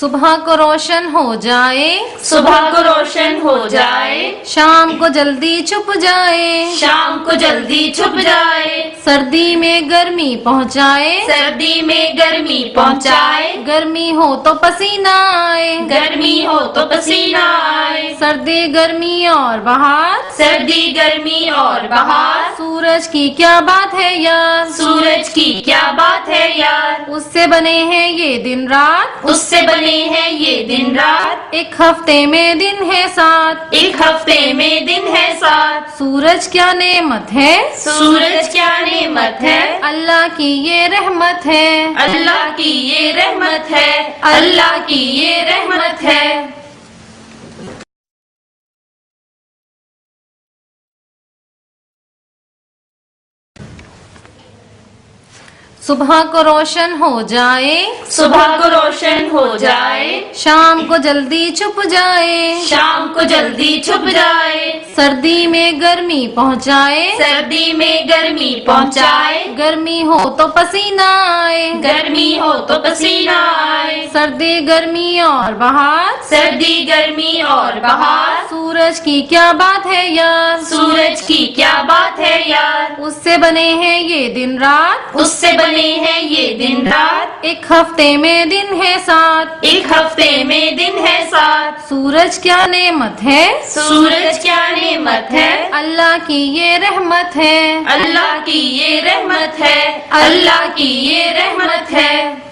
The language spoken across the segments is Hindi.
सुबह को रोशन हो जाए, सुबह को रोशन हो जाए, शाम को जल्दी छुप जाए, शाम को जल्दी छुप जाए, सर्दी में गर्मी पहुँचाए, सर्दी में गर्मी पहुँचाए, गर्मी हो तो पसीना आए, गर्मी हो तो पसीना आए, सर्दी गर्मी और बहार, सर्दी गर्मी और बहार, सूरज की क्या बात है यार, सूरज की क्या बात है यार, उससे बने हैं ये दिन रात, उससे बने हैं ये दिन रात, एक हफ्ते में दिन है सात, एक हफ्ते में दिन है सात, सूरज क्या नेमत है, सूरज क्या नेमत है, अल्लाह की ये रहमत है, अल्लाह की ये रहमत है, अल्लाह की ये रहमत है। सुबह को रोशन हो जाए, सुबह को रोशन हो जाए, शाम को जल्दी छुप जाए, शाम को जल्दी छुप जाए, सर्दी में गर्मी पहुँचाए, सर्दी में गर्मी पहुँचाए, गर्मी हो तो पसीना आए, गर्मी हो तो पसीना आए, सर्दी गर्मी और बहार, सर्दी गर्मी और बहार, सूरज की क्या बात है यार, सूरज की क्या बात है यार, उससे बने हैं ये दिन रात, उससे बने हैं ये दिन रात, एक हफ्ते में दिन है सात, एक हफ्ते में दिन है सात, सूरज क्या नेमत है, सूरज क्या नेमत है, अल्लाह की ये रहमत है, अल्लाह की ये रहमत है, अल्लाह की ये रहमत है।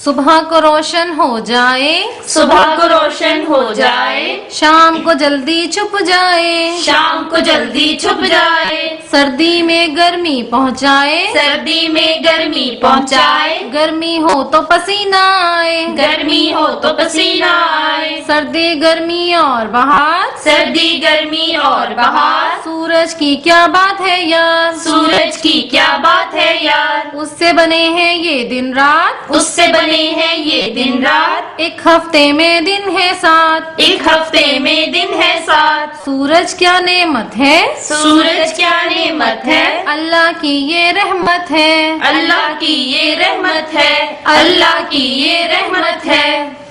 सुबह को रोशन हो जाए, सुबह को रोशन हो जाए, शाम को जल्दी छुप जाए, शाम को जल्दी छुप जाए, सर्दी में गर्मी पहुँचाए, सर्दी में गर्मी पहुँचाए, गर्मी हो तो पसीना आए, गर्मी हो तो पसीना आए, सर्दी गर्मी और बहार, सर्दी गर्मी और बहार, सूरज की क्या बात है यार, सूरज की क्या बात है यार, उससे बने हैं ये दिन रात, उससे बने हैं ये दिन रात, एक हफ्ते में दिन है सात, एक हफ्ते में दिन है सात, सूरज क्या नेमत है, सूरज क्या नेमत है, अल्लाह की ये रहमत है, अल्लाह की ये रहमत है, अल्लाह की ये रहमत है।